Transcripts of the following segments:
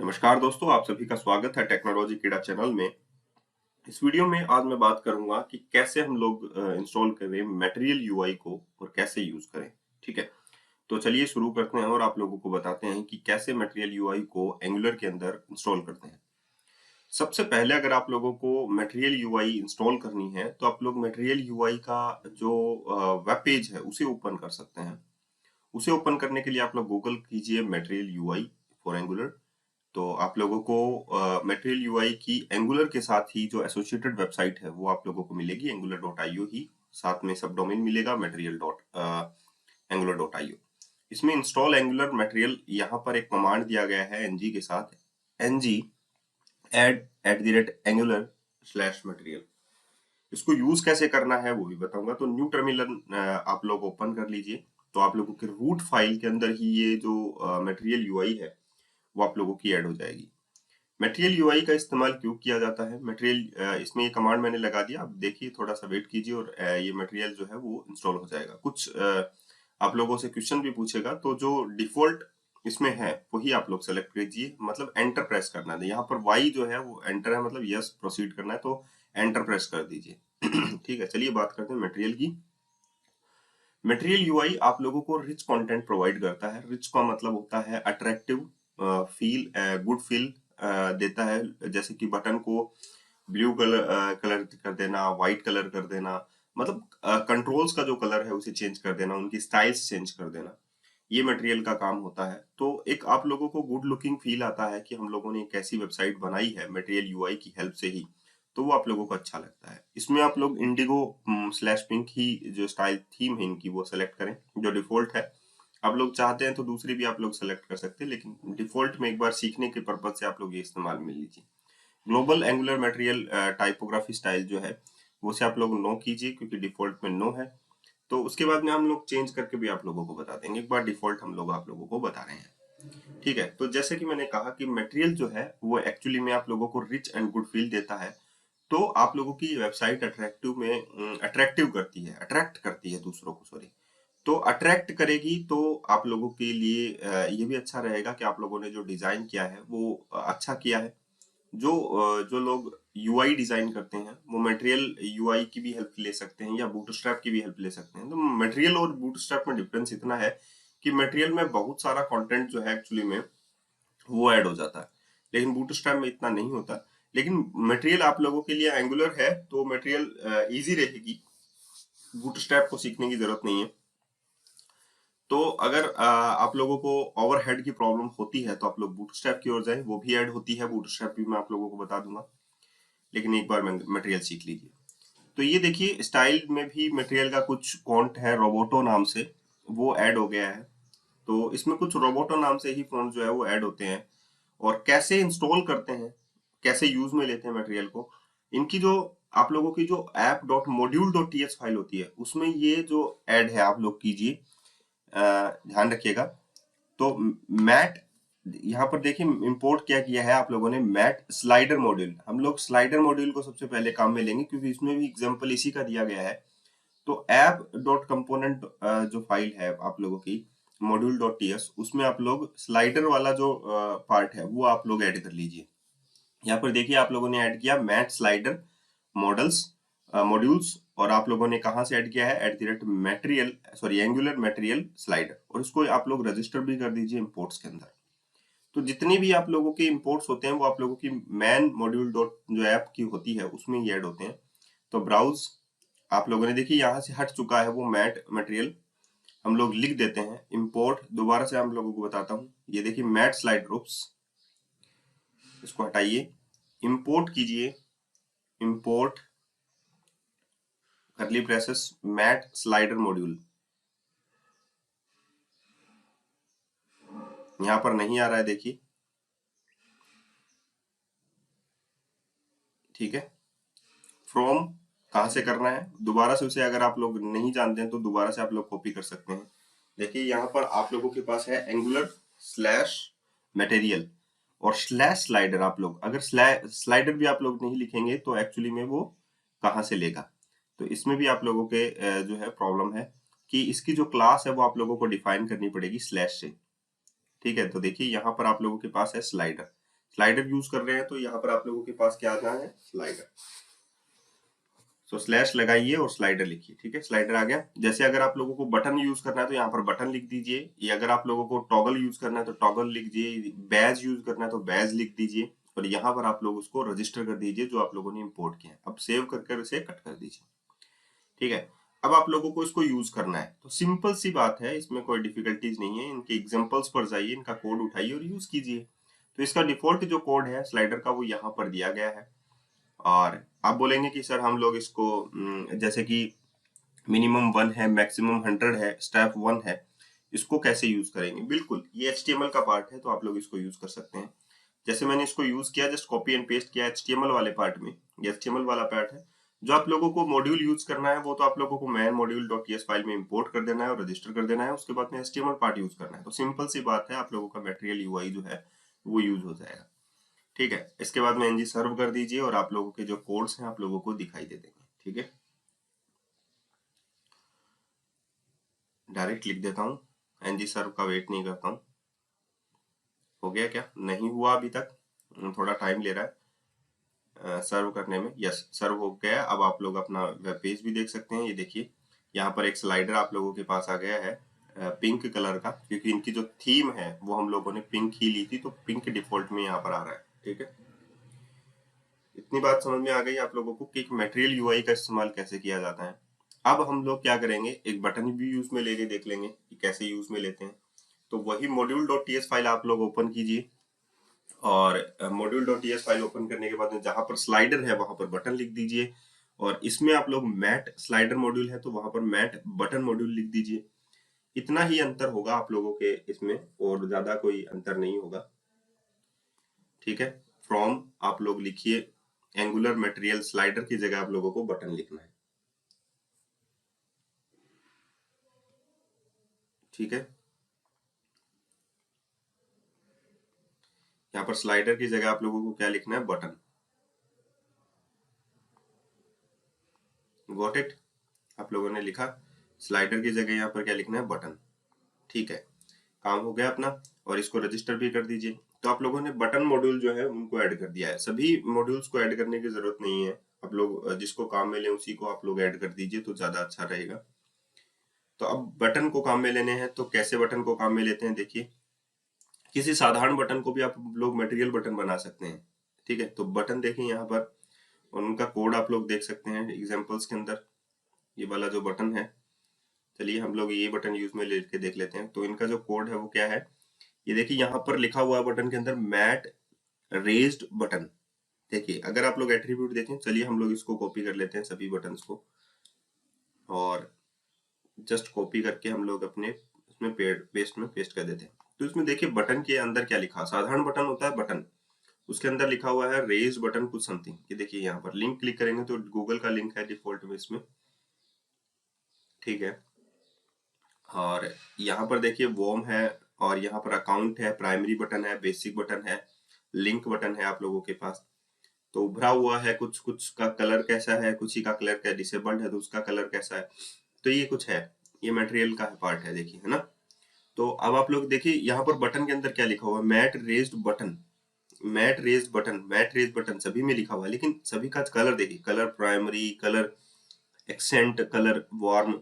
नमस्कार दोस्तों, आप सभी का स्वागत है टेक्नोलॉजी कीड़ा चैनल में। इस वीडियो में आज मैं बात करूंगा कि कैसे हम लोग इंस्टॉल करें मटेरियल यूआई को और कैसे यूज करें। ठीक है, तो चलिए शुरू करते हैं और आप लोगों को बताते हैं कि कैसे मटेरियल यूआई को एंगुलर के अंदर इंस्टॉल करते हैं। सबसे पहले अगर आप लोगों को मटेरियल यूआई इंस्टॉल करनी है तो आप लोग मटेरियल यूआई का जो वेब पेज है उसे ओपन कर सकते हैं। उसे ओपन करने के लिए आप लोग गूगल कीजिए मटेरियल यूआई फॉर एंगुलर। तो आप लोगों को मटेरियल यूआई की एंगुलर के साथ ही जो एसोसिएटेड वेबसाइट है वो आप लोगों को मिलेगी angular.io ही। साथ में सब डोमेन मिलेगा material डॉट angular.io। इसमें इंस्टॉल एंगुलर मटेरियल यहाँ पर एक कमांड दिया गया है ng के साथ, ng add@angular/material। इसको यूज कैसे करना है वो भी बताऊंगा। तो न्यू टर्मिनल आप लोग ओपन कर लीजिए। तो आप लोगों के रूट फाइल के अंदर ही ये जो मटेरियल यूआई है वो आप लोगों की ऐड हो जाएगी। मटेरियल यूआई का इस्तेमाल क्यों किया जाता है? मटेरियल इसमें ये कमांड मैंने लगा दिया, अब देखिए थोड़ा सा वेट कीजिए और ये मटेरियल जो है वो इंस्टॉल हो जाएगा। कुछ आप लोगों से क्वेश्चन भी पूछेगा, तो जो डिफॉल्ट इसमें है वही आप लोग सेलेक्ट कीजिए, मतलब एंटर प्रेस करना है। यहाँ पर वाई जो है वो एंटर है, मतलब यस प्रोसीड करना है, तो एंटर प्रेस कर दीजिए। ठीक है, चलिए बात करते हैं मटेरियल की। मटेरियल यूआई आप लोगों को रिच कंटेंट प्रोवाइड करता है। रिच का मतलब होता है अट्रैक्टिव, फील, गुड फील देता है। जैसे कि बटन को ब्लू कलर कर देना, व्हाइट कलर कर देना, मतलब कंट्रोल्स का जो कलर है उसे चेंज कर देना, उनकी स्टाइल्स चेंज कर देना, ये मटेरियल का काम होता है। तो एक आप लोगों को गुड लुकिंग फील आता है कि हम लोगों ने एक ऐसी वेबसाइट बनाई है मटेरियल यूआई की हेल्प से ही, तो वो आप लोगों को अच्छा लगता है। इसमें आप लोग इंडिगो स्लैश पिंक ही जो स्टाइल थीम है इनकी वो सेलेक्ट करें जो डिफॉल्ट है। आप लोग चाहते हैं तो दूसरी भी आप लोग सेलेक्ट कर सकते हैं, लेकिन डिफॉल्ट में एक बार सीखने के पर्पज से आप लोग ये इस्तेमाल में लीजिए। Global angular material typography style जो है वो से आप लोग नो कीजिए, क्योंकि डिफॉल्ट में नो है। तो उसके बाद में हम लोग चेंज करके भी आप लोगों को बता देंगे। एक बार डिफॉल्ट हम लोग आप लोगों को बता रहे हैं। ठीक है, तो जैसे कि मैंने कहा कि मटेरियल जो है वो एक्चुअली में आप लोगों को रिच एंड गुड फील देता है। तो आप लोगों की वेबसाइट अट्रैक्टिव करती है, अट्रैक्ट करती है दूसरों को, सॉरी। तो अट्रैक्ट करेगी तो आप लोगों के लिए ये भी अच्छा रहेगा कि आप लोगों ने जो डिजाइन किया है वो अच्छा किया है। जो लोग यूआई डिजाइन करते हैं वो मटेरियल यूआई की भी हेल्प ले सकते हैं या बूटस्ट्रैप की भी हेल्प ले सकते हैं। तो मटेरियल और बूटस्ट्रैप में डिफरेंस इतना है कि मटेरियल में बहुत सारा कंटेंट जो है एक्चुअली में वो ऐड हो जाता है, लेकिन बूटस्ट्रैप में इतना नहीं होता। लेकिन मटेरियल आप लोगों के लिए एंगुलर है तो मटेरियल इजी रहेगी, बूटस्ट्रैप को सीखने की जरूरत नहीं है। तो अगर आप लोगों को ओवरहेड की प्रॉब्लम होती है तो आप लोग बूटस्ट्रैप की ओर जाएं, वो भी ऐड होती है, बूटस्ट्रैप भी मैं आप लोगों को बता दूंगा, लेकिन एक बार मटेरियल सीख लीजिए। तो ये देखिए स्टाइल में भी मटेरियल का कुछ फॉन्ट है रोबोटो नाम से, वो ऐड हो गया है। तो इसमें कुछ रोबोटो नाम से ही फॉन्ट जो है वो ऐड होते हैं। और कैसे इंस्टॉल करते हैं, कैसे यूज में लेते हैं मटेरियल को, इनकी जो आप लोगों की जो app.module.ts फाइल होती है उसमें ये जो ऐड है आप लोग कीजिए, ध्यान रखिएगा। तो मैट, यहाँ पर देखिए इंपोर्ट क्या किया है आप लोगों ने, मैट स्लाइडर मॉड्यूल। हम लोग स्लाइडर मॉड्यूल को सबसे पहले काम में लेंगे क्योंकि इसमें भी एग्जांपल इसी का दिया गया है। तो app.component जो फाइल है आप लोगों की module.ts, उसमें आप लोग स्लाइडर वाला जो पार्ट है वो आप लोग ऐड कर लीजिए। यहाँ पर देखिए आप लोगों ने ऐड किया मैट स्लाइडर मॉडल्स मॉड्यूल्स, और आप लोगों ने कहाँ से ऐड किया है, @material sorry angular material slider, और इसको आप लोग रजिस्टर भी कर दीजिए इंपोर्ट्स के अंदर। तो जितने भी आप लोगों के इंपोर्ट्स होते हैं वो आप लोगों की मैन मॉड्यूल डॉट जो ऐप की होती है उसमें ही ऐड होते हैं। तो ब्राउज आप लोगों ने देखिए यहाँ से हट चुका है वो मैट मटेरियल, हम लोग लिख देते हैं इंपोर्ट। दोबारा से हम लोगों को बताता हूँ, ये देखिए मैट स्लाइड ग्रुप्स, इसको हटाइए, इंपोर्ट कीजिए, इंपोर्ट करली ब्रेसेस मैट स्लाइडर मॉड्यूल। यहाँ पर नहीं आ रहा है देखिए, ठीक है। फ्रॉम कहाँ से करना है, दोबारा से उसे अगर आप लोग नहीं जानते हैं तो दोबारा से आप लोग कॉपी कर सकते हैं। देखिए यहाँ पर आप लोगों के पास है एंगुलर स्लैश मटेरियल और स्लैश स्लाइडर। आप लोग अगर स्लाइडर भी आप लोग नहीं लिखेंगे तो एक्चुअली में वो कहाँ से लेगा। तो इसमें भी आप लोगों के जो है प्रॉब्लम है कि इसकी जो क्लास है वो आप लोगों को डिफाइन करनी पड़ेगी स्लैश से। ठीक है, तो देखिए यहाँ पर आप लोगों के पास है स्लाइडर, स्लाइडर यूज कर रहे हैं तो यहाँ पर आप लोगों के पास क्या आना है, स्लाइडर। तो स्लैश लगाइए और स्लाइडर लिखिए, ठीक है, स्लाइडर आ गया। जैसे अगर आप लोगों को बटन यूज करना है तो यहाँ पर बटन लिख दीजिए, या अगर आप लोगों को टॉगल यूज करना है तो टॉगल लिख दीजिए, बैज यूज करना है तो बैज लिख दीजिए, और यहाँ पर आप लोग उसको रजिस्टर कर दीजिए जो आप लोगों ने इंपोर्ट किया है। अब सेव करके इसे कट कर दीजिए, ठीक है। अब आप लोगों को इसको यूज करना है तो सिंपल सी बात है, इसमें कोई डिफिकल्टीज नहीं है। इनके एग्जांपल्स पर जाइए, इनका कोड उठाइए और यूज कीजिए। तो इसका डिफॉल्ट जो कोड है स्लाइडर का वो यहाँ पर दिया गया है। और आप बोलेंगे कि सर हम लोग इसको जैसे कि मिनिमम 1 है, मैक्सिमम 100 है, स्टेप 1 है, इसको कैसे यूज करेंगे? बिल्कुल, ये HTML का पार्ट है तो आप लोग इसको यूज कर सकते हैं। जैसे मैंने इसको यूज किया, जस्ट कॉपी एंड पेस्ट किया HTML वाले पार्ट में। ये HTML वाला पार्ट है। जो आप लोगों को मॉड्यूल यूज करना है वो तो आप लोगों को main module dot TS file में इंपोर्ट कर देना है और रजिस्टर कर देना है। उसके बाद में HTML पार्ट यूज करना है। तो सिंपल सी बात है, आप लोगों का मटेरियल यूआई जो है वो यूज हो जाएगा, ठीक है। इसके बाद में ng सर्व कर दीजिए और आप लोगों के जो कोड्स हैं आप लोगों को दिखाई दे देंगे, ठीक है। डायरेक्ट लिख देता हूँ, ng सर्व का वेट नहीं करता हूँ। हो गया क्या? नहीं हुआ अभी तक, थोड़ा टाइम ले रहा है सर्व करने में। यस, सर्व हो गया। अब आप लोग अपना वेब पेज भी देख सकते हैं। ये देखिए, यहाँ पर एक स्लाइडर आप लोगों के पास आ गया है पिंक कलर का, क्योंकि इनकी जो थीम है वो हम लोगों ने पिंक ही ली थी, तो पिंक डिफॉल्ट में यहाँ पर आ रहा है, ठीक है। इतनी बात समझ में आ गई आप लोगों को कि एक मटेरियल यूआई का इस्तेमाल कैसे किया जाता है। अब हम लोग क्या करेंगे, एक बटन भी यूज में लेके देख लेंगे कि कैसे यूज में लेते हैं। तो वही मॉड्यूल डॉट टीएस फाइल आप लोग ओपन कीजिए, और module dot TS file open करने के बाद में जहां पर स्लाइडर है वहां पर बटन लिख दीजिए, और इसमें आप लोग मैट स्लाइडर मॉड्यूल है तो वहां पर मैट बटन मॉड्यूल लिख दीजिए। इतना ही अंतर होगा आप लोगों के इसमें, और ज्यादा कोई अंतर नहीं होगा, ठीक है। फ्रॉम आप लोग लिखिए, एंगुलर मटेरियल स्लाइडर की जगह आप लोगों को बटन लिखना है, ठीक है। यहाँ पर स्लाइडर की जगह आप लोगों को क्या लिखना है, बटन। Got it? आप लोगों ने लिखा। स्लाइडर की जगह यहाँ पर क्या लिखना है, बटन, ठीक है। काम हो गया अपना, और इसको रजिस्टर भी कर दीजिए। तो आप लोगों ने बटन मॉड्यूल जो है उनको ऐड कर दिया है। सभी मॉड्यूल्स को ऐड करने की जरूरत नहीं है, आप लोग जिसको काम में ले उसी को आप लोग ऐड कर दीजिए तो ज्यादा अच्छा रहेगा। तो अब बटन को काम में लेने हैं, तो कैसे बटन को काम में लेते हैं देखिए। किसी साधारण बटन को भी आप लोग मटेरियल बटन बना सकते हैं, ठीक है। तो बटन देखिए यहाँ पर, और उनका कोड आप लोग देख सकते हैं एग्जांपल्स के अंदर। ये वाला जो बटन है, चलिए हम लोग ये बटन यूज में लेके देख लेते हैं। तो इनका जो कोड है वो क्या है, ये देखिए यहाँ पर लिखा हुआ है बटन के अंदर, मैट रेज्ड बटन। देखिए, अगर आप लोग एट्रीब्यूट देखें, चलिए हम लोग इसको कॉपी कर लेते हैं सभी बटन्स को, और जस्ट कॉपी करके हम लोग अपने उसमें पेस्ट में पेस्ट कर देते हैं। तो इसमें देखिए बटन के अंदर क्या लिखा, साधारण बटन होता है बटन, उसके अंदर लिखा हुआ है रेज बटन कुछ समथिंग। ये देखिए यहाँ पर लिंक क्लिक करेंगे तो गूगल का लिंक है डिफॉल्ट में इसमें, ठीक है। और यहाँ पर देखिए वॉर्म है, और यहाँ पर अकाउंट है, प्राइमरी बटन है, बेसिक बटन है, लिंक बटन है आप लोगों के पास। तो उभरा हुआ है, कुछ कुछ का कलर कैसा है, कुछ ही का कलर क्या डिसेबल्ड है तो उसका कलर कैसा है। तो ये कुछ है, ये मटेरियल का पार्ट है, देखिए, है ना। तो अब आप लोग देखिए यहाँ पर बटन के अंदर क्या लिखा हुआ है, mat raised button. Mat raised button, mat raised button सभी में लिखा हुआ है, लेकिन सभी का कलर देखिए, colour primary, colour accent, colour warm.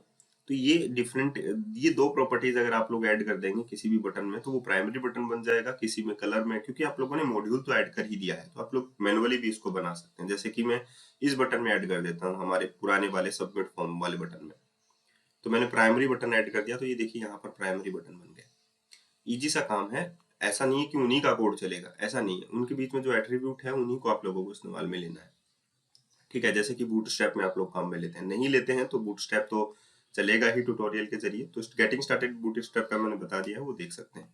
तो ये डिफरेंट, ये दो प्रॉपर्टीज अगर आप लोग ऐड कर देंगे किसी भी बटन में तो वो प्राइमरी बटन बन जाएगा, किसी में कलर में, क्योंकि आप लोगों ने मॉड्यूल तो ऐड कर ही दिया है। तो आप लोग मैनुअली भी इसको बना सकते हैं, जैसे कि मैं इस बटन में ऐड कर देता हूँ, हमारे पुराने वाले सबमिट फॉर्म वाले बटन में। तो मैंने प्राइमरी बटन ऐड कर दिया, तो ये देखिए यहाँ पर प्राइमरी बटन बन गया। इजी सा काम है, ऐसा नहीं है कि उन्हीं का कोड चलेगा, ऐसा नहीं है। उनके बीच में जो एट्रीब्यूट है उन्हीं को आप लोगों को इस्तेमाल में लेना है, ठीक है। जैसे कि बूटस्ट्रैप में आप लोग काम में लेते हैं, नहीं लेते हैं तो बूटस्ट्रैप तो चलेगा ही ट्यूटोरियल के जरिए। तो गेटिंग स्टार्टेड बूटस्ट्रैप का मैंने बता दिया है, वो देख सकते हैं।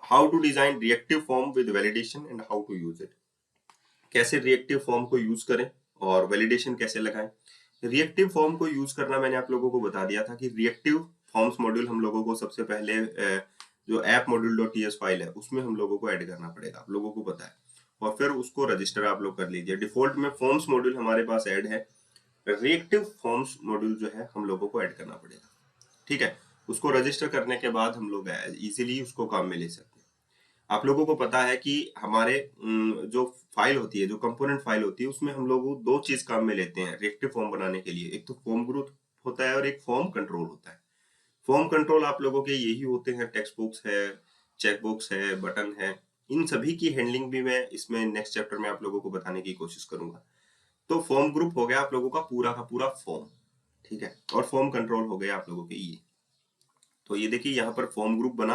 How to design reactive form with validation and how to use it. कैसे रिएक्टिव फॉर्म को यूज करें और वैलिडेशन कैसे लगाएं। रिएक्टिव फॉर्म को यूज करना मैंने आप लोगों को बता दिया था कि रिएक्टिव फॉर्म्स मॉड्यूल हम लोगों को सबसे पहले जो app module dot TS file है उसमें हम लोगों को ऐड करना पड़ेगा, आप लोगों को पता है। और फिर उसको रजिस्टर आप लोग कर लीजिए। डिफॉल्ट में फॉर्म्स मॉड्यूल हमारे पास ऐड है, रिएक्टिव फॉर्म्स मॉड्यूल जो है हम लोगों को ऐड करना पड़ेगा, ठीक है। उसको रजिस्टर करने के बाद हम लोग इजीली उसको काम में ले सकते हैं। आप लोगों को पता है कि हमारे जो फाइल होती है, जो कंपोनेंट फाइल होती है, उसमें हम लोग दो चीज काम में लेते हैं रिएक्टिव फॉर्म बनाने के लिए। एक तो फॉर्म ग्रुप होता है और एक फॉर्म कंट्रोल होता है। फॉर्म कंट्रोल आप लोगों के यही होते हैं, टेक्स्ट बॉक्स है, चेक बॉक्स है, बटन है। इन सभी की हैंडलिंग भी मैं इसमें नेक्स्ट चैप्टर में आप लोगों को बताने की कोशिश करूंगा। तो फॉर्म ग्रुप हो गया आप लोगों का पूरा फॉर्म, ठीक है, और फॉर्म कंट्रोल हो गया आप लोगों के ये। तो ये देखिए यहाँ पर फॉर्म ग्रुप बना।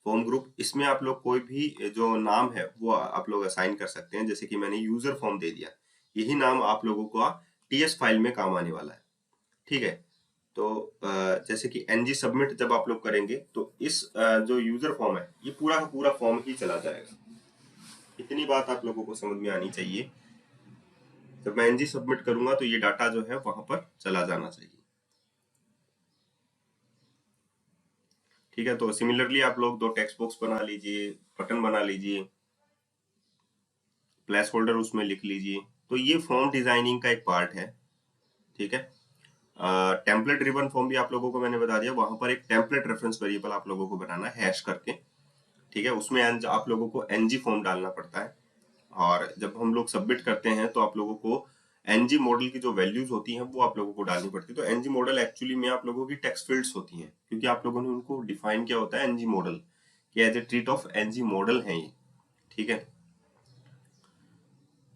फॉर्म ग्रुप, इसमें आप लोग कोई भी जो नाम है वो आप लोग असाइन कर सकते हैं। जैसे कि मैंने यूजर फॉर्म दे दिया, यही नाम आप लोगों का टीएस फाइल में काम आने वाला है, ठीक है। तो जैसे कि एनजी सबमिट जब आप लोग करेंगे तो इस जो यूजर फॉर्म है ये पूरा का पूरा फॉर्म ही चला जाएगा। इतनी बात आप लोगों को समझ में आनी चाहिए। जब मैं एनजी सबमिट करूंगा तो ये डाटा जो है वहां पर चला जाना चाहिए, ठीक है। तो सिमिलरली आप लोग दो टेक्स्ट बॉक्स बना लीजिए, बटन बना लीजिए, प्लेस होल्डर उसमें लिख लीजिए। तो ये फॉर्म डिजाइनिंग का एक पार्ट है, ठीक है। टेम्पलेट ड्रिवन फॉर्म भी आप लोगों को मैंने बता दिया। वहां पर एक टेम्पलेट रेफरेंस वेरिएबल आप लोगों को बनाना है हैश करके, ठीक है। उसमें आप लोगों को एनजी फॉर्म डालना पड़ता है। और जब हम लोग सबमिट करते हैं तो आप लोगों को एनजी मॉडल की जो वैल्यूज होती हैं वो आप लोगों को डालनी पड़ती है। तो एनजी मॉडल एक्चुअली में आप लोगों की टेक्स्ट फील्ड्स होती हैं, क्योंकि आप लोगों ने उनको डिफाइन किया होता है एनजी मॉडल कि as a treat of NG model है ये, ठीक है।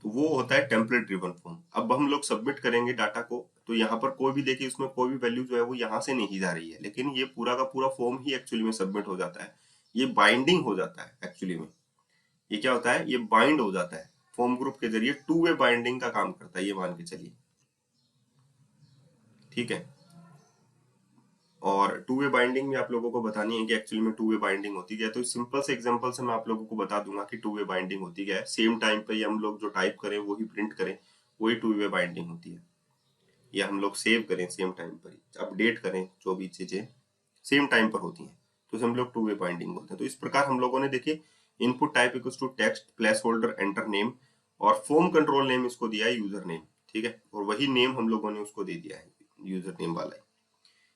तो वो होता है टेम्पलेट ड्रिवन फॉर्म। अब हम लोग सबमिट करेंगे डाटा को, तो यहाँ पर कोई भी देखिए उसमें कोई भी वैल्यू जो है वो यहाँ से नहीं जा रही है, लेकिन ये पूरा का पूरा फॉर्म ही एक्चुअली में सबमिट हो जाता है। ये बाइंडिंग हो जाता है एक्चुअली में। ये क्या होता है, ये बाइंड हो जाता है फॉर्म ग्रुप के जरिए, टू वे बाइंडिंग का काम करता है ये, मान के चलिए, ठीक है। और टू वे बाइंडिंग में आप लोगों को बतानी है कि एक्चुअली में टू वे बाइंडिंग होती क्या है। तो सिंपल से एग्जांपल से मैं आप लोगों को बता दूंगा कि टू वे बाइंडिंग होती क्या है। सेम टाइम पे हम लोग जो टाइप करें वही प्रिंट करें, वही टू वे बाइंडिंग होती है। या हम लोग सेव करें सेम टाइम पर ही, अपडेट करें, जो भी चीजें सेम टाइम पर होती हैं तो उसे हम लोग टू वे बाइंडिंग बोलते हैं। तो इस प्रकार हम लोगों ने देखिए input type equals to text placeholder enter name, और फॉर्म कंट्रोल नेम इसको दिया है यूजर नेम, ठीक है। और वही नेम हम लोगों ने उसको दे दिया है यूजर नेम वाला ही।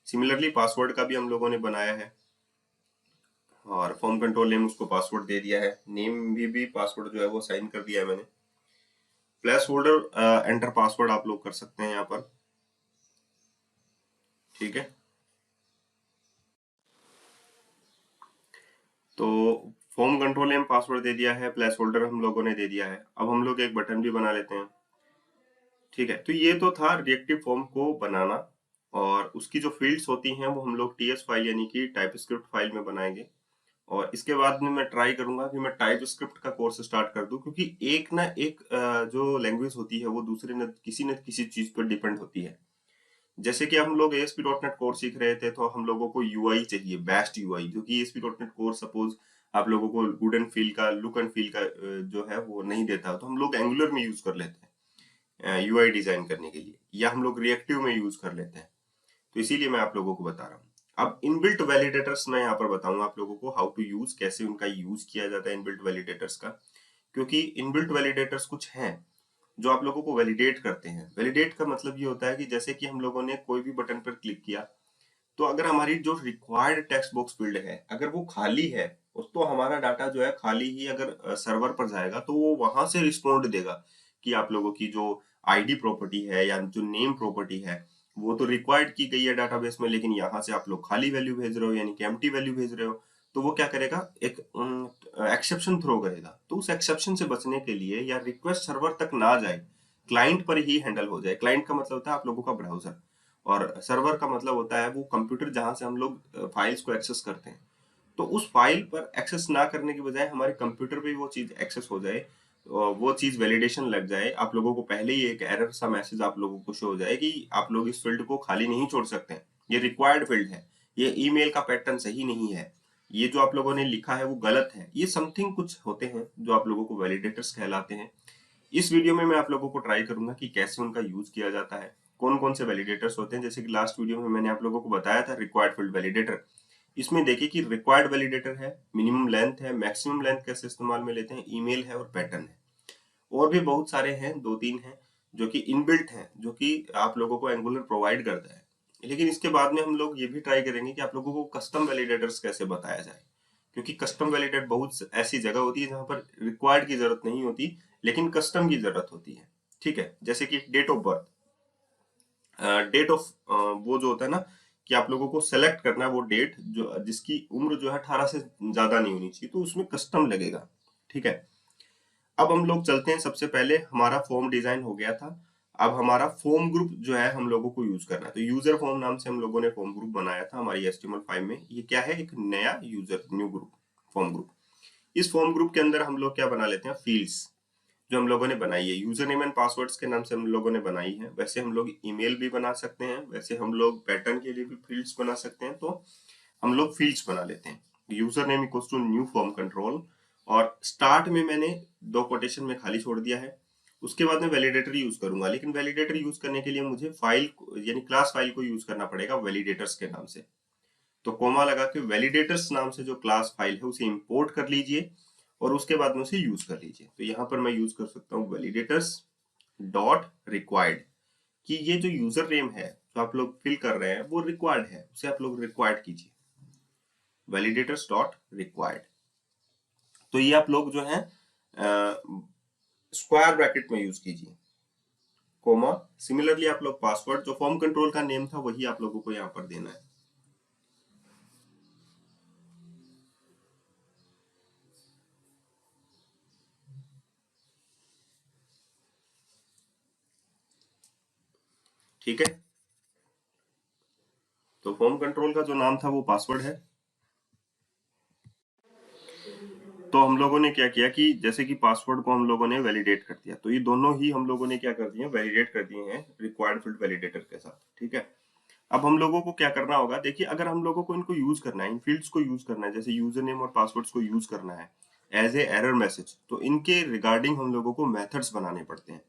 सिमिलरली पासवर्ड का भी हम लोगों ने बनाया है, और फॉर्म कंट्रोल नेम उसको पासवर्ड दे दिया है, नेम भी पासवर्ड जो है वो साइन कर दिया है मैंने। प्लेस होल्डर एंटर पासवर्ड आप लोग कर सकते हैं यहाँ पर, ठीक है। तो फॉर्म कंट्रोल नेम पासवर्ड दे दिया है, प्लेस होल्डर हम लोगों ने दे दिया है। अब हम लोग एक बटन भी बना लेते हैं, ठीक है। तो ये तो था रिएक्टिव फॉर्म को बनाना, और उसकी जो फील्ड्स होती हैं वो हम लोग टीएस फाइल यानी कि टाइपस्क्रिप्ट फाइल में बनाएंगे। और इसके बाद में मैं ट्राई करूंगा कि मैं टाइपस्क्रिप्ट का कोर्स स्टार्ट कर दूं, क्योंकि एक ना एक जो लैंग्वेज होती है वो दूसरे न किसी चीज पर डिपेंड होती है। जैसे कि हम लोग ASP.NET कोर सीख रहे थे तो हम लोगों को यूआई चाहिए, बेस्ट यूआई, जो कि ASP.NET कोर सपोज आप लोगों को गुड एंड फील का, लुक एंड फील का जो है वो नहीं देता, तो हम लोग एंगुलर में यूज कर लेते हैं यूआई डिजाइन करने के लिए, या हम लोग रिएक्टिव में यूज कर लेते हैं। तो इसीलिए मैं आप लोगों को बता रहा हूँ। अब इनबिल्ट वैलिडेटर्स मैं यहाँ पर बताऊंगा आप लोगों को हाउ टू यूज, कैसे उनका यूज किया जाता है इनबिल्ट वैलिडेटर्स का। क्योंकि इनबिल्ट वैलिडेटर्स कुछ हैं जो आप लोगों को वैलिडेट करते हैं। वैलिडेट का मतलब ये होता है कि जैसे कि हम लोगों ने कोई भी बटन पर क्लिक किया, तो अगर हमारी जो रिक्वायर्ड टेक्स्ट बॉक्स फील्ड है अगर वो खाली है, उस तो हमारा डाटा जो है खाली ही अगर सर्वर पर जाएगा तो वो वहां से रिस्पॉन्ड देगा कि आप लोगों की जो आईडी प्रॉपर्टी है या जो नेम प्रॉपर्टी है वो तो रिक्वायर्ड की गई है डाटाबेस में, लेकिन यहाँ से आप लोग खाली वैल्यू भेज रहे हो यानी कि एम्प्टी वैल्यू भेज रहे हो। तो वो क्या करेगा, एक एक्सेप्शन थ्रो करेगा। तो उस एक्सेप्शन से बचने के लिए या रिक्वेस्ट सर्वर तक ना जाए, क्लाइंट पर ही हैंडल हो जाए। क्लाइंट का मतलब होता है आप लोगों का ब्राउजर, और सर्वर का मतलब होता है वो कंप्यूटर जहां से हम लोग फाइल्स को एक्सेस करते हैं। तो उस फाइल पर एक्सेस ना करने की बजाय हमारे कंप्यूटर पे वो चीज एक्सेस हो जाए, वो चीज वैलिडेशन लग जाए, आप लोगों को पहले ही एक एरर सा मैसेज आप लोगों को शो हो जाए कि आप लोग इस फील्ड को खाली नहीं छोड़ सकते हैं, ये रिक्वायर्ड फील्ड है, ये ईमेल का पैटर्न सही नहीं है, ये जो आप लोगों ने लिखा है वो गलत है। ये समथिंग कुछ होते हैं जो आप लोगों को वैलिडेटर्स कहलाते हैं। इस वीडियो में मैं आप लोगों को ट्राई करूंगा कि कैसे उनका यूज किया जाता है, कौन कौन से वैलिडेटर्स होते हैं। जैसे कि लास्ट वीडियो में मैंने आप लोगों को बताया था रिक्वायर्ड फील्ड वैलिडेटर। इसमें देखिए कि रिक्वायर्ड वैलिडेटर है, मिनिमम लेंथ है, मैक्सिमम लेंथ कैसे इस्तेमाल में लेते हैं, ईमेल है और पैटर्न है। और भी बहुत सारे हैं, दो तीन हैं जो कि इनबिल्ट हैं, जो कि आप लोगों को एंगुलर प्रोवाइड करता है। लेकिन इसके बाद में हम लोग ये भी ट्राई करेंगे कि आप लोगों को कस्टम वैलिडेटर्स कैसे बताया जाए, क्योंकि कस्टम वैलिडेट बहुत ऐसी जगह होती है जहां पर रिक्वायर्ड की जरूरत नहीं होती, लेकिन कस्टम की जरूरत होती है। ठीक है, जैसे कि date of birth, date of वो जो होता है ना कि आप लोगों को सेलेक्ट करना है वो डेट जो जिसकी उम्र जो है 18 से ज्यादा नहीं होनी चाहिए, तो उसमें कस्टम लगेगा। ठीक है, अब हम लोग चलते हैं। सबसे पहले हमारा फॉर्म डिजाइन हो गया था, अब हमारा फॉर्म ग्रुप जो है हम लोगों को यूज करना है। तो यूजर फॉर्म नाम से हम लोगों ने फॉर्म ग्रुप बनाया था हमारी HTML फाइल में। ये क्या है, एक नया user new group, form group. इस फॉर्म ग्रुप के अंदर हम लोग क्या बना लेते हैं, फील्ड्स जो हम लोगों ने बनाई है यूजर नेम एंड पासवर्ड्स के नाम से हम लोगों ने बनाई है। वैसे हम लोग ईमेल भी बना सकते हैं, वैसे हम लोग पैटर्न के लिए भी फील्ड्स बना सकते हैं, तो हम लोग फील्ड्स बना लेते हैं। User name equals to new form control, और स्टार्ट में मैंने दो कोटेशन में खाली छोड़ दिया है। उसके बाद मैं वैलिडेटर यूज करूंगा, लेकिन वैलिडेटर यूज करने के लिए मुझे फाइल यानी क्लास फाइल को यूज करना पड़ेगा वैलिडेटर्स के नाम से। तो कोमा लगा के वैलिडेटर्स नाम से जो क्लास फाइल है उसे इंपोर्ट कर लीजिए और उसके बाद में उसे यूज कर लीजिए। तो यहाँ पर मैं यूज कर सकता हूँ वैलिडेटर्स डॉट रिक्वायर्ड, कि ये जो यूजर नेम है जो आप लोग फिल कर रहे हैं वो रिक्वायर्ड है, उसे आप लोग रिक्वायर्ड कीजिए, वैलिडेटर्स डॉट रिक्वायर्ड। तो ये आप लोग जो है स्क्वायर ब्रैकेट में यूज कीजिए, कोमा। सिमिलरली आप लोग पासवर्ड जो फॉर्म कंट्रोल का नेम था वही आप लोगों को यहाँ पर देना है। ठीक है, तो फॉर्म कंट्रोल का जो नाम था वो पासवर्ड है। तो हम लोगों ने क्या किया कि जैसे कि पासवर्ड को हम लोगों ने वैलिडेट कर दिया, तो ये दोनों ही हम लोगों ने क्या कर दिए, वैलिडेट कर दिए हैं रिक्वायर्ड फील्ड वैलिडेटर के साथ। ठीक है, अब हम लोगों को क्या करना होगा, देखिए अगर हम लोगों को इनको यूज करना है, इन फील्ड्स को यूज करना है, जैसे यूजर नेम और पासवर्ड्स को यूज करना है एज ए एरर मैसेज, तो इनके रिगार्डिंग हम लोगों को मेथड्स बनाने पड़ते हैं।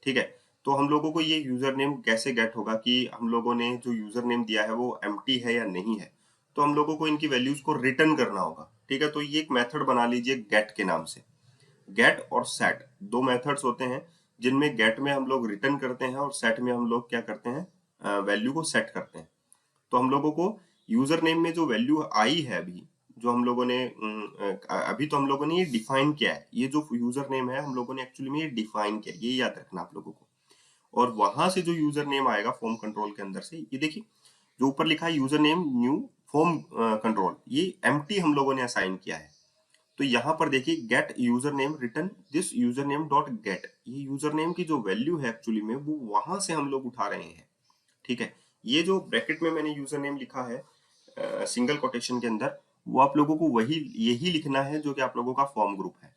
ठीक है, तो हम लोगों को ये यूजर नेम कैसे गेट होगा कि हम लोगों ने जो यूजर नेम दिया है वो एम्प्टी है या नहीं है, तो हम लोगों को इनकी वैल्यूज को रिटर्न करना होगा। ठीक है, तो ये एक मेथड बना लीजिए गेट के नाम से। गेट और सेट दो मेथड्स होते हैं, जिनमें गेट में हम लोग रिटर्न करते हैं और सेट में हम लोग क्या करते हैं, वैल्यू को सेट करते हैं। तो हम लोगों को यूजर नेम में जो वैल्यू आई है अभी, जो हम लोगों ने अभी तो हम लोगों ने ये डिफाइन किया है, ये जो यूजर नेम है हम लोगों ने एक्चुअली में ये डिफाइन किया है, ये याद रखना आप लोगों को। और वहां से जो यूजर नेम आएगा फॉर्म कंट्रोल के अंदर से, ये देखिए जो ऊपर लिखा है user name new form control, ये एम्प्टी हम लोगों ने असाइन किया है। तो यहाँ पर देखिए gate user name return this user name dot gate, ये यूजर नेम की जो वैल्यू है एक्चुअली में वो वहां से हम लोग उठा रहे हैं। ठीक है, ये जो ब्रैकेट में मैंने यूजर नेम लिखा है सिंगल कोटेशन के अंदर, वो आप लोगों को वही यही लिखना है जो कि आप लोगों का फॉर्म ग्रुप है।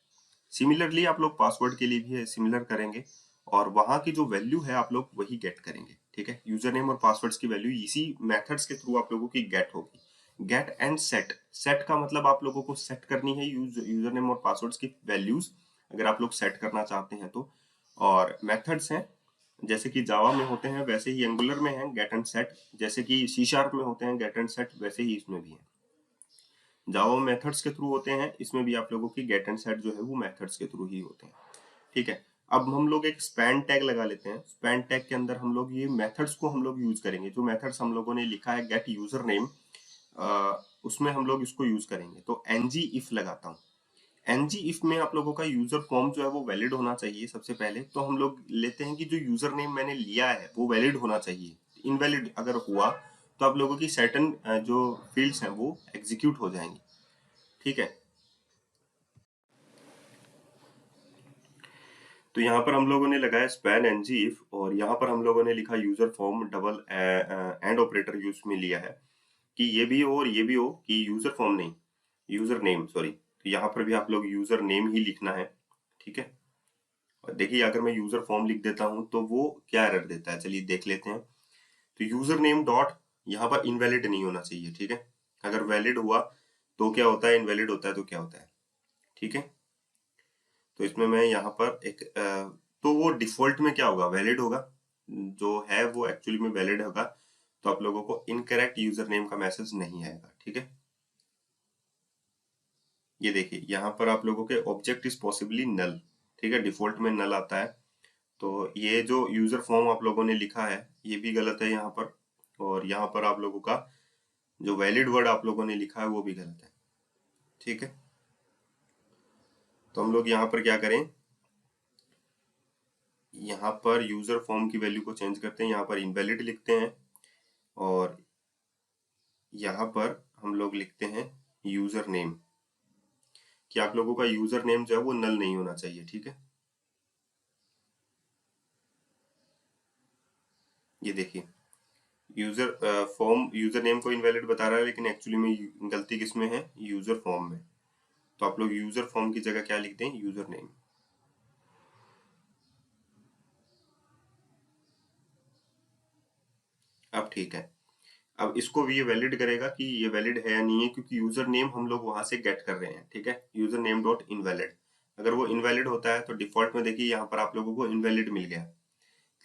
सिमिलरली आप लोग पासवर्ड के लिए भी सिमिलर करेंगे और वहां की जो वैल्यू है आप लोग वही गेट करेंगे। ठीक है, यूजर नेम और पासवर्ड्स की वैल्यू इसी मेथड्स के थ्रू आप लोगों की गेट होगी। गेट एंड सेट, सेट का मतलब आप लोगों को सेट करनी है यूजर नेम और पासवर्ड्स की वैल्यूज, अगर आप लोग सेट करना चाहते हैं तो। और मेथड्स हैं जैसे कि जावा में होते हैं वैसे ही एंगुलर में है गेट एंड सेट, जैसे कि सी शार्प में होते हैं गेट एंड सेट वैसे ही इसमें भी है। जावा मेथड्स के थ्रू होते हैं, इसमें भी आप लोगों की गेट एंड सेट जो है वो मेथड्स के थ्रू ही होते हैं। ठीक है, अब हम लोग एक स्पैन टैग लगा लेते हैं। स्पैन टैग के अंदर हम लोग ये मेथड्स को हम लोग यूज करेंगे, जो मेथड्स हम लोगों ने लिखा है गेट यूजर नेम, उसमें हम लोग इसको यूज करेंगे। तो एनजी इफ लगाता हूँ, एनजी इफ में आप लोगों का यूजर फॉर्म जो है वो वैलिड होना चाहिए सबसे पहले। तो हम लोग लेते हैं कि जो यूजर नेम मैंने लिया है वो वैलिड होना चाहिए। इनवैलिड अगर हुआ तो आप लोगों की सर्टेन जो फील्ड्स हैं वो एग्जीक्यूट हो जाएंगी। ठीक है, तो यहाँ पर हम लोगों ने लगाया स्पैन एनजी इफ, और यहाँ पर हम लोगों ने लिखा user form double and operator use में लिया है कि ये भी हो और ये भी हो, कि यूजर फॉर्म नहीं, यूजर नेम सॉरी। तो यहाँ पर भी आप लोग यूजर नेम ही लिखना है। ठीक है, और देखिए अगर मैं यूजर फॉर्म लिख देता हूं तो वो क्या एरर देता है, चलिए देख लेते हैं। तो यूजर नेम डॉट यहाँ पर इनवैलिड नहीं होना चाहिए। ठीक है, अगर वैलिड हुआ तो क्या होता है, इनवैलिड होता है तो क्या होता है। ठीक है, तो इसमें मैं यहाँ पर एक तो वो डिफॉल्ट में क्या होगा, वैलिड होगा, जो है वो एक्चुअली में वैलिड होगा। तो आप लोगों को इनकरेक्ट यूजर नेम का मैसेज नहीं आएगा। ठीक है, ये देखिए यहाँ पर आप लोगों के ऑब्जेक्ट इज पॉसिबली नल। ठीक है, डिफॉल्ट में नल आता है। तो ये जो यूजर फॉर्म आप लोगों ने लिखा है ये भी गलत है यहाँ पर, और यहाँ पर आप लोगों का जो वैलिड वर्ड आप लोगों ने लिखा है वो भी गलत है। ठीक है। तो हम लोग यहाँ पर क्या करें, यहाँ पर यूजर फॉर्म की वैल्यू को चेंज करते हैं, यहाँ पर इनवैलिड लिखते हैं और यहाँ पर हम लोग लिखते हैं यूजर नेम, कि आप लोगों का यूजर नेम जो है वो नल नहीं होना चाहिए। ठीक है, ये देखिए यूजर फॉर्म यूजर नेम को इनवैलिड बता रहा है, लेकिन एक्चुअली में गलती किस में है, यूजर फॉर्म में। तो आप लोग यूजर फॉर्म की जगह क्या लिख दें, यूजर नेम। अब ठीक है, अब इसको भी ये वैलिड करेगा कि ये वैलिड है या नहीं है, क्योंकि यूजर नेम हम लोग वहां से गेट कर रहे हैं। ठीक है, यूजर नेम डॉट इनवैलिड, अगर वो इनवैलिड होता है तो डिफॉल्ट में देखिए यहाँ पर आप लोगों को इनवैलिड मिल गया,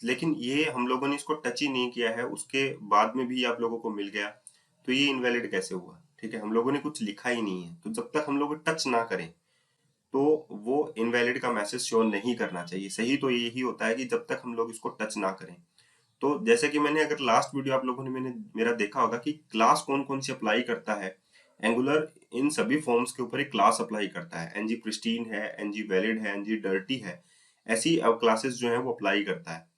लेकिन ये हम लोगों ने इसको टच ही नहीं किया है, उसके बाद में भी आप लोगों को मिल गया, तो ये इनवैलिड कैसे हुआ। ठीक है, हम लोगों ने कुछ लिखा ही नहीं है, तो जब तक हम लोग टच ना करें तो वो इनवैलिड का मैसेज शो नहीं करना चाहिए। सही तो यही होता है कि जब तक हम लोग इसको टच ना करें। तो जैसे कि मैंने अगर लास्ट वीडियो आप लोगों ने मैंने मेरा देखा होगा कि क्लास कौन कौन सी अप्लाई करता है, एंगुलर इन सभी फॉर्म्स के ऊपर एक क्लास अप्लाई करता है। एनजी प्रिस्टीन है, एनजी वैलिड है, एनजी डर्टी है, ऐसी अब क्लासेस जो है वो अप्लाई करता है।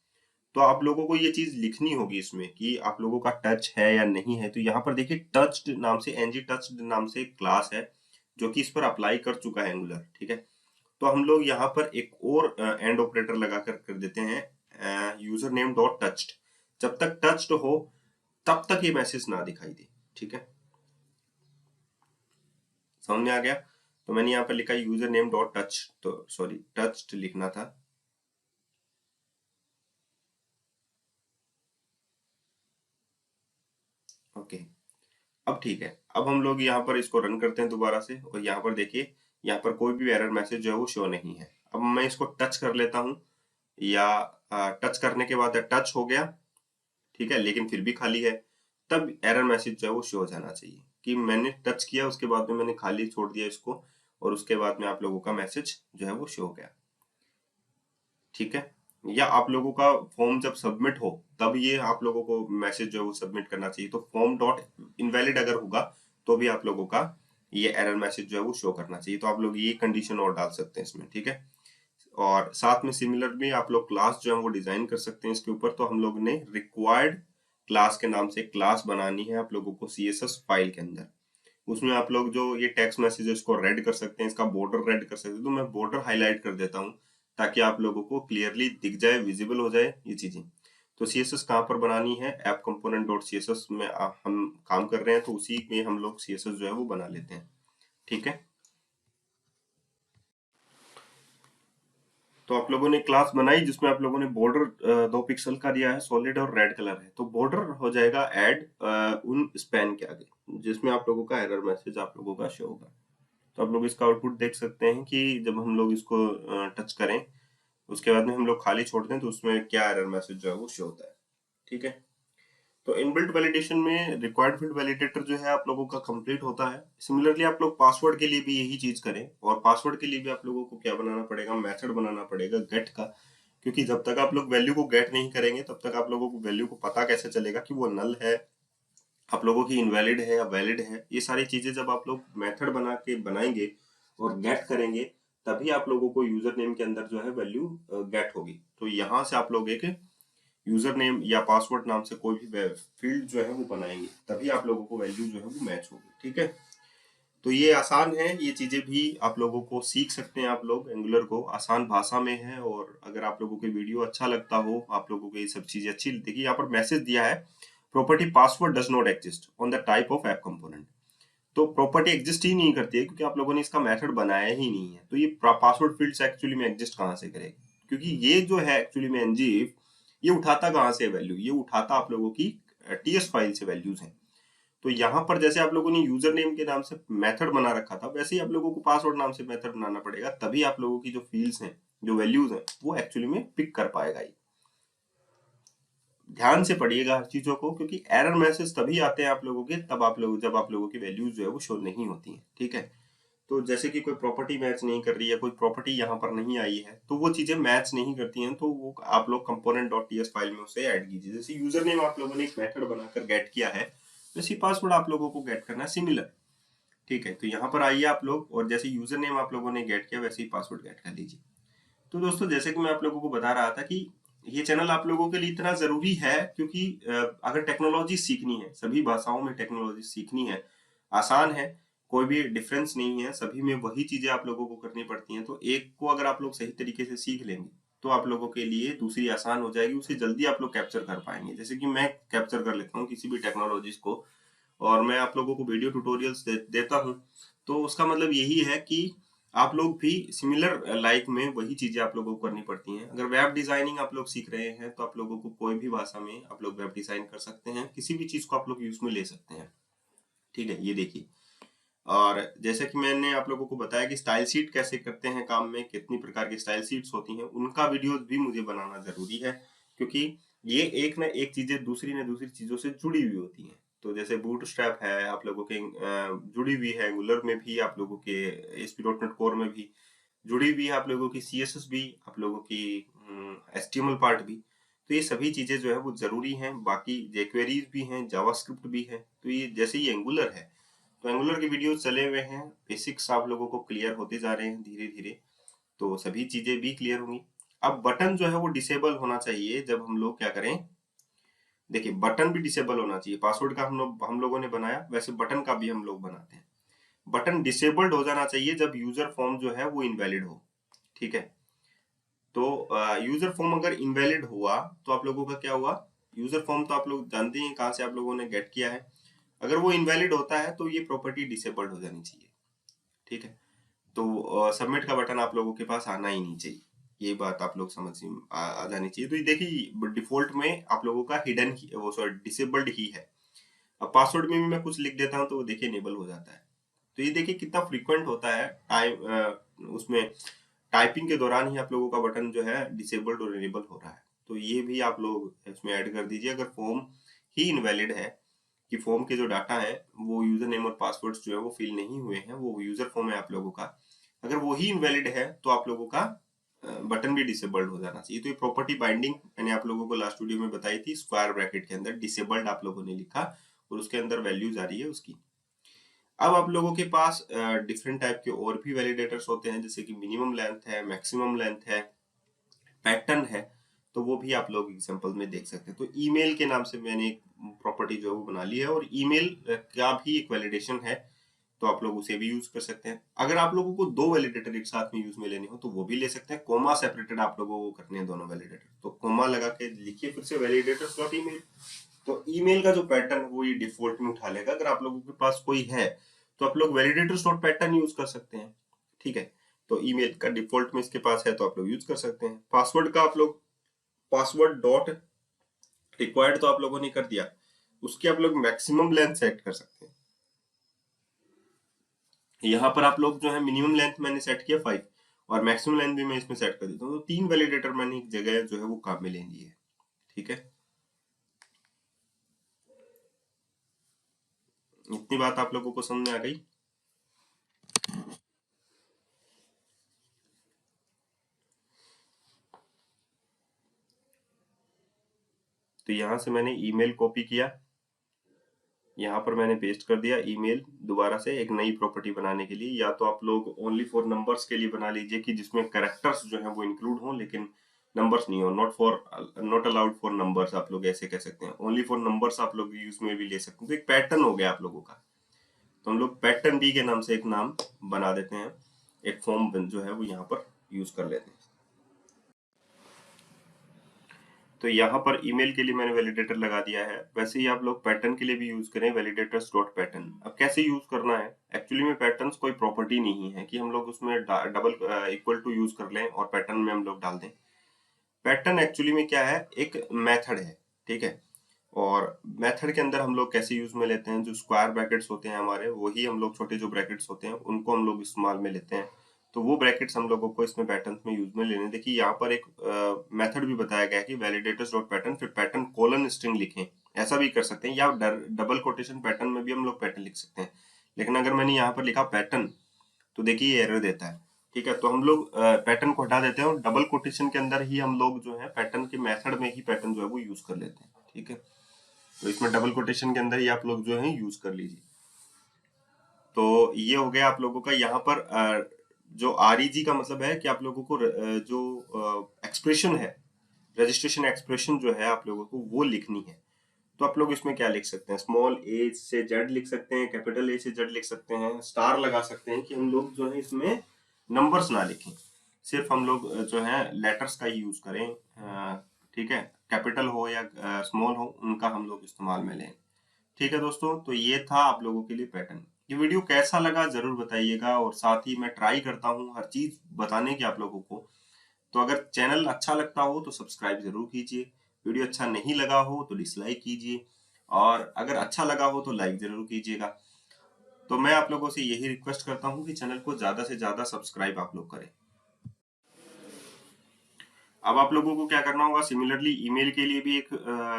तो आप लोगों को ये चीज लिखनी होगी इसमें कि आप लोगों का टच है या नहीं है। तो यहाँ पर देखिए टच्ड नाम से, एनजी टच्ड नाम से एक क्लास है जो कि इस पर अप्लाई कर चुका है एंगुलर। ठीक है, तो हम लोग यहाँ पर एक और एंड ऑपरेटर लगा कर देते हैं यूजर नेम डॉट टच्ड। जब तक टच्ड हो तब तक ये मैसेज ना दिखाई दे। ठीक है, समझ में आ गया। तो मैंने यहाँ पर लिखा यूजर नेम डॉट टच, तो सॉरी टच्ड लिखना था। ओके, अब ठीक है, अब हम लोग यहाँ पर इसको रन करते हैं दोबारा से, और यहाँ पर देखिए यहाँ पर कोई भी एरर मैसेज जो है वो शो नहीं है। अब मैं इसको टच कर लेता हूँ, या टच करने के बाद टच हो गया, ठीक है, लेकिन फिर भी खाली है, तब एरर मैसेज जो है वो शो हो जाना चाहिए कि मैंने टच किया, उसके बाद में मैंने खाली छोड़ दिया इसको, और उसके बाद में आप लोगों का मैसेज जो है वो शो हो गया। ठीक है, या आप लोगों का फॉर्म जब सबमिट हो तब ये आप लोगों को मैसेज जो है वो सबमिट करना चाहिए। तो फॉर्म डॉट इनवैलिड अगर होगा तो भी आप लोगों का ये एरर मैसेज जो है वो शो करना चाहिए। तो आप लोग ये कंडीशन और डाल सकते हैं इसमें। ठीक है, और साथ में सिमिलर भी आप लोग क्लास जो है वो डिजाइन कर सकते हैं इसके ऊपर। तो हम लोग ने रिक्वायर्ड क्लास के नाम से क्लास बनानी है आप लोगों को सीएसएस फाइल के अंदर। उसमें आप लोग जो ये टेक्स्ट मैसेजेस को रेड कर सकते हैं, इसका बॉर्डर रेड कर सकते हैं। तो मैं बॉर्डर हाईलाइट कर देता हूँ ताकि आप लोगों को क्लियरली दिख जाए, विजिबल हो जाए ये चीजें। तो सीएसएस कहाँ पर बनानी है, ऐप कंपोनेंट डॉट सीएसएस में हम काम कर रहे हैं, तो उसी में हम लोग सीएसएस जो है वो बना लेते हैं। ठीक है, तो आप लोगों ने क्लास बनाई जिसमें आप लोगों ने बॉर्डर 2 पिक्सल का दिया है, सॉलिड और रेड कलर है। तो बॉर्डर हो जाएगा ऐड उन स्पैन के आगे, जिसमें आप लोगों का एरर मैसेज आप लोगों का शो होगा। तो आप लोग इसका आउटपुट देख सकते हैं कि जब हम लोग इसको टच करें, उसके बाद में हम लोग खाली छोड़ दें, तो उसमें क्या एरर मैसेज जो है वो शो होता है। ठीक है, तो इनबिल्ट वैलिडेशन में रिक्वायर्ड फील्ड वैलिडेटर जो है आप लोगों का कंप्लीट होता है। सिमिलरली आप लोग पासवर्ड के लिए भी यही चीज करें, और पासवर्ड के लिए भी आप लोगों को क्या बनाना पड़ेगा, मेथड बनाना पड़ेगा गेट का। क्योंकि जब तक आप लोग वैल्यू को गेट नहीं करेंगे तब तक आप लोगों को वैल्यू को पता कैसे चलेगा कि वो नल है, आप लोगों की इनवैलिड है या वैलिड है। ये सारी चीजें जब आप लोग मेथड बना के बनाएंगे और गेट करेंगे, तभी आप लोगों को यूजर नेम के अंदर जो है वैल्यू गेट होगी। तो यहाँ से आप लोग एक यूजर नेम या पासवर्ड नाम से कोई भी फील्ड जो है वो बनाएंगे, तभी आप लोगों को वैल्यू जो है वो मैच होगी। ठीक है, तो ये आसान है, ये चीजें भी आप लोगों को सीख सकते हैं। आप लोग एंगुलर को आसान भाषा में है, और अगर आप लोगों को वीडियो अच्छा लगता हो, आप लोगों को ये सब चीजें अच्छी, देखिए यहाँ पर मैसेज दिया है property password does not exist on the type of app component. तो प्रॉपर्टी एग्जिस्ट ही नहीं करती है, क्योंकि आप लोगों ने इसका मेथड बनाया ही नहीं है। तो ये पासवर्ड फील्ड्स एक्चुअली में एग्जिस्ट कहाँ से करेगी, क्योंकि ये जो है एक्चुअली में एनजीइफ ये उठाता कहाँ से वैल्यू, ये उठाता आप लोगों की टीएस फाइल से वैल्यूज हैं। तो यहाँ पर जैसे आप लोगों ने यूजर नेम के नाम से मेथड बना रखा था, वैसे ही आप लोगों को पासवर्ड नाम से मेथड बनाना पड़ेगा, तभी आप लोगों की जो फील्ड्स हैं, जो वैल्यूज हैं, वो एक्चुअली में पिक कर पाएगा ये। ध्यान से पढ़िएगा हर चीजों को, क्योंकि एरर मैसेज तभी आते हैं आप लोगों के, तब आप लोग जब आप लोगों की वैल्यूज जो है वो शो नहीं होती हैं। ठीक है, तो जैसे कि कोई प्रॉपर्टी मैच नहीं कर रही है, कोई प्रॉपर्टी यहाँ पर नहीं आई है, तो वो चीजें मैच नहीं करती हैं, तो वो आप लोग कंपोनेंट डॉट टीएस फाइल में उसे ऐड कीजिए। जैसे यूजर नेम आप लोगों ने एक मेथड बनाकर गेट किया है, वैसे पासवर्ड आप लोगों को गेट करना है सिमिलर। ठीक है, तो यहाँ पर आइए आप लोग, और जैसे यूजर नेम आप लोगों ने गेट किया वैसे ही पासवर्ड गेट कर लीजिए। तो दोस्तों जैसे कि मैं आप लोगों को बता रहा था कि ये चैनल आप लोगों के लिए इतना जरूरी है क्योंकि अगर टेक्नोलॉजी सीखनी है, सभी भाषाओं में टेक्नोलॉजी सीखनी है, आसान है, कोई भी डिफरेंस नहीं है, सभी में वही चीजें आप लोगों को करनी पड़ती हैं। तो एक को अगर आप लोग सही तरीके से सीख लेंगे तो आप लोगों के लिए दूसरी आसान हो जाएगी, उसे जल्दी आप लोग कैप्चर कर पाएंगे। जैसे कि मैं कैप्चर कर लेता हूँ किसी भी टेक्नोलॉजीज को और मैं आप लोगों को वीडियो ट्यूटोरियल्स देता हूँ, तो उसका मतलब यही है कि आप लोग भी सिमिलर लाइक में वही चीजें आप लोगों को करनी पड़ती हैं। अगर वेब डिजाइनिंग आप लोग सीख रहे हैं तो आप लोगों को कोई भी भाषा में आप लोग वेब डिजाइन कर सकते हैं, किसी भी चीज को आप लोग यूज में ले सकते हैं। ठीक है, ये देखिए। और जैसे कि मैंने आप लोगों को बताया कि स्टाइल शीट कैसे करते हैं काम में, कितनी प्रकार की स्टाइल शीट्स होती हैं, उनका वीडियो भी मुझे बनाना जरूरी है क्योंकि ये एक ना एक चीजें दूसरी ना दूसरी चीजों से जुड़ी हुई होती हैं। तो जैसे बूटस्ट्रैप है आप लोगों के जुड़ी हुई है एंगुलर में भी, आप लोगों के ASP.NET कोर में भी जुड़ी हुई है, आप लोगों की CSS भी, आप लोगों की HTML पार्ट भी। तो ये सभी चीजें जो है वो जरूरी हैं। बाकी jQuery भी हैं, जावास्क्रिप्ट भी है। तो ये जैसे ही एंगुलर है तो एंगुलर के वीडियो चले हुए हैं, बेसिक्स आप लोगों को क्लियर होते जा रहे हैं धीरे धीरे, तो सभी चीजें भी क्लियर होंगी। अब बटन जो है वो डिसेबल होना चाहिए जब हम लोग क्या करें। देखिए, बटन भी डिसेबल होना चाहिए। पासवर्ड का हम लोगों ने बनाया, वैसे बटन का भी हम लोग बनाते हैं। बटन डिसेबल्ड हो जाना चाहिए जब यूजर फॉर्म जो है वो इनवैलिड हो। ठीक है, तो यूजर फॉर्म अगर इनवैलिड हुआ तो आप लोगों का क्या हुआ। यूजर फॉर्म तो आप लोग जानते हैं कहाँ से आप लोगों ने गेट किया है। अगर वो इनवैलिड होता है तो ये प्रॉपर्टी डिसेबल्ड हो जानी चाहिए। ठीक है, तो सबमिट का बटन आप लोगों के पास आना ही नहीं चाहिए। ये बात आप लोग समझ आ जानी चाहिए। तो ये देखिए डिफॉल्ट में आप लोगों का हिडन वो सॉरी डिसेबल्ड ही है। अब पासवर्ड में भी मैं कुछ लिख देता हूँ तो वो देखिए इनेबल हो जाता है। तो ये देखिए कितना फ्रीक्वेंट होता है टाइम, उसमें टाइपिंग के दौरान ही आप लोगों का बटन जो है डिसेबल्ड और इनेबल हो रहा है। तो ये भी आप लोग इसमें ऐड कर दीजिए। अगर फॉर्म ही इनवैलिड है कि फॉर्म के जो डाटा है वो यूजर नेम और पासवर्ड जो है वो फिल नहीं हुए हैं, वो यूजर फॉर्म है आप लोगों का, अगर वो ही इनवैलिड है तो आप लोगों का बटन भी डिसेबल्ड हो जाना चाहिए। तो ये प्रॉपर्टी बाइंडिंग मैंने आप लोगों को लास्ट वीडियो में बताई थी, स्क्वायर ब्रैकेट के अंदर डिसेबल्ड आप लोगों ने लिखा और उसके अंदर वैल्यूज आ रही है उसकी। अब आप लोगों के पास डिफरेंट टाइप के और भी वैलिडेटर्स होते हैं, जैसे कि मिनिमम लेंथ है, मैक्सिमम लेंथ है, पैटर्न है। तो वो भी आप लोग एग्जांपल में देख सकते हैं। तो ईमेल के नाम से मैंने एक प्रॉपर्टी जो है वो बना ली है, और ईमेल का भी एक वैलिडेशन है, तो आप लोग उसे भी यूज कर सकते हैं। अगर आप लोगों को दो वैलिडेटर एक साथ में यूज में लेने हो तो वो भी ले सकते हैं। कोमा सेपरेटेड आप लोगों को करने हैं दोनों वैलिडेटर, तो कोमा लगा के लिखिए फिर से वैलिडेटर्स डॉट ईमेल। तो ईमेल का जो पैटर्न है वो ये डिफॉल्ट में उठा लेगा। अगर आप लोगों के पास कोई है तो आप लोग वैलिडेटर्स डॉट पैटर्न यूज कर सकते हैं। ठीक है, तो ईमेल का डिफॉल्ट में इसके पास है तो आप लोग यूज कर सकते हैं। पासवर्ड का आप लोग पासवर्ड डॉट रिक्वायर्ड तो आप लोगों ने कर दिया, उसकी आप लोग मैक्सिमम लेंथ सेट कर सकते हैं। यहाँ पर आप लोग जो है मिनिमम लेंथ मैंने सेट किया 5 और मैक्सिमम लेंथ भी मैं इसमें सेट कर देता हूँ। तो 3 वैलिडेटर मैंने एक जगह जो है वो काम में ले ली है। ठीक है, इतनी बात आप लोगों को समझ में आ गई। तो यहाँ से मैंने ईमेल कॉपी किया, यहाँ पर मैंने पेस्ट कर दिया ईमेल। दोबारा से एक नई प्रॉपर्टी बनाने के लिए, या तो आप लोग ओनली फॉर नंबर्स के लिए बना लीजिए कि जिसमें कैरेक्टर्स जो है वो इंक्लूड हो लेकिन नंबर्स नहीं हो। नॉट अलाउड फॉर नंबर्स आप लोग ऐसे कह सकते हैं। ओनली फॉर नंबर्स आप लोग यूज में भी ले सकते हैं। तो एक पैटर्न हो गया आप लोगों का। तो हम लोग पैटर्न बी के नाम से एक नाम बना देते हैं, एक फॉर्म जो है वो यहाँ पर यूज कर लेते हैं। तो यहाँ पर ईमेल के लिए मैंने वैलिडेटर लगा दिया है। वैसे ही आप लोग पैटर्न के लिए भी यूज करें वैलिडेटर्स डॉट पैटर्न। अब कैसे यूज करना है, एक्चुअली में पैटर्न्स कोई प्रॉपर्टी नहीं है कि हम लोग उसमें डबल इक्वल टू यूज कर लें और पैटर्न में हम लोग डाल दें। पैटर्न एक्चुअली में क्या है, एक मेथड है। ठीक है, और मेथड के अंदर हम लोग कैसे यूज में लेते हैं, जो स्क्वायर ब्रैकेट्स होते हैं हमारे, वही हम लोग छोटे जो ब्रैकेट्स होते हैं उनको हम लोग इस्तेमाल में लेते हैं। तो वो ब्रैकेट्स हम लोगों को इसमें पैटर्न में यूज में लेने। देखिए यहाँ पर एक मेथड भी बताया गया है कि वैलिडेटर्स डॉट पैटर्न फिर पैटर्न कोलन स्ट्रिंग लिखें। ऐसा भी कर सकते हैं, या डबल कोटेशन पैटर्न में भी हम लोग पैटर्न लिख सकते हैं। लेकिन अगर मैंने यहाँ पर लिखा पैटर्न तो देखिए ये एरर देता है। ठीक है, तो हम लोग पैटर्न को हटा देते हैं और डबल कोटेशन के अंदर ही हम लोग जो है पैटर्न के मेथड में ही पैटर्न जो है वो यूज कर लेते हैं। ठीक है, तो इसमें डबल कोटेशन के अंदर ही आप लोग जो है यूज कर लीजिए। तो ये हो गया आप लोगों का यहाँ पर जो आरईजी का मतलब है कि आप लोगों को जो एक्सप्रेशन है, रजिस्ट्रेशन एक्सप्रेशन जो है आप लोगों को वो लिखनी है। तो आप लोग इसमें क्या लिख सकते हैं, स्मॉल ए से जेड लिख सकते हैं, कैपिटल ए से जेड लिख सकते हैं, स्टार लगा सकते हैं कि हम लोग जो है इसमें नंबर्स ना लिखें, सिर्फ हम लोग जो है लेटर्स का ही यूज करें। ठीक है, कैपिटल हो या स्मॉल हो उनका हम लोग इस्तेमाल में लें। ठीक है दोस्तों, तो ये था आप लोगों के लिए पैटर्न। ये वीडियो कैसा लगा जरूर बताइएगा, और साथ ही मैं ट्राई करता हूँ हर चीज बताने की आप लोगों को। तो अगर चैनल अच्छा लगता हो तो सब्सक्राइब जरूर कीजिए, वीडियो अच्छा नहीं लगा हो तो डिसलाइक कीजिए, और अगर अच्छा लगा हो तो लाइक जरूर कीजिएगा। तो मैं आप लोगों से यही रिक्वेस्ट करता हूँ कि चैनल को ज्यादा से ज्यादा सब्सक्राइब आप लोग करें। अब आप लोगों को क्या करना होगा, सिमिलरली ईमेल के लिए भी एक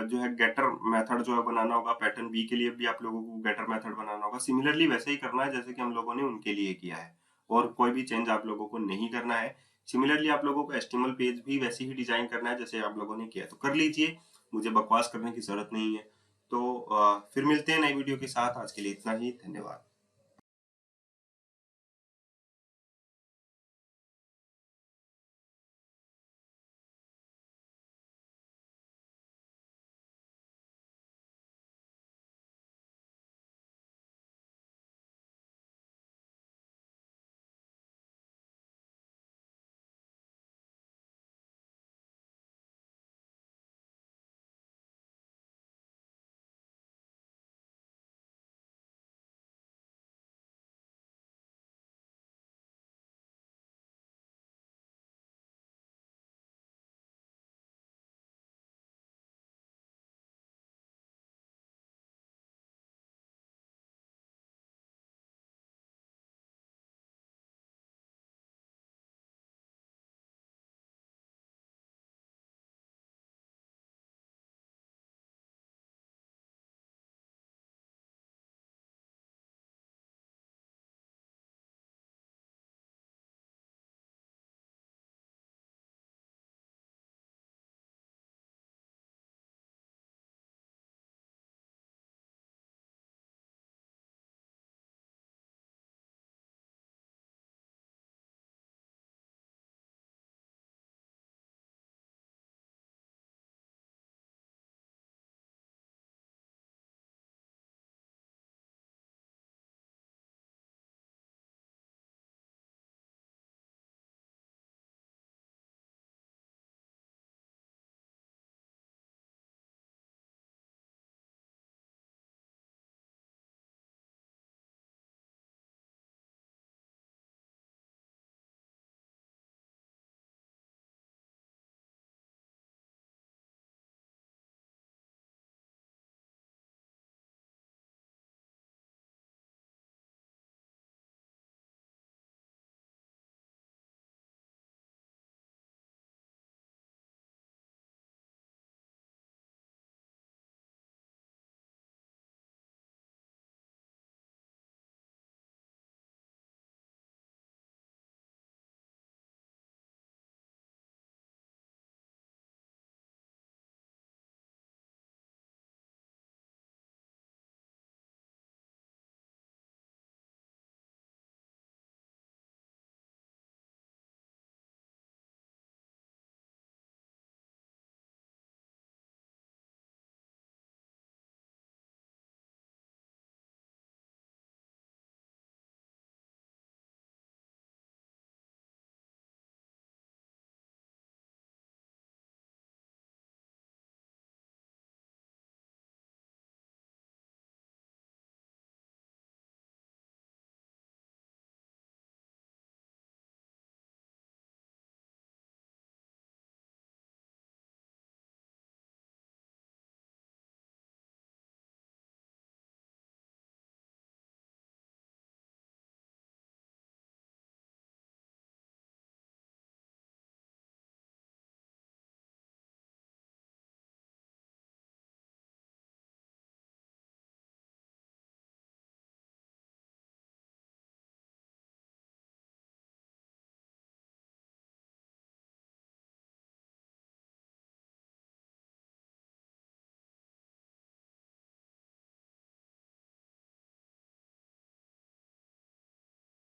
जो है गेटर मेथड जो है बनाना होगा, पैटर्न बी के लिए भी आप लोगों को गेटर मेथड बनाना होगा। सिमिलरली वैसे ही करना है जैसे कि हम लोगों ने उनके लिए किया है, और कोई भी चेंज आप लोगों को नहीं करना है। सिमिलरली आप लोगों को एचटीएमएल पेज भी वैसे ही डिजाइन करना है जैसे आप लोगों ने किया, तो कर लीजिए, मुझे बकवास करने की जरूरत नहीं है। तो फिर मिलते हैं नई वीडियो के साथ, आज के लिए इतना ही, धन्यवाद।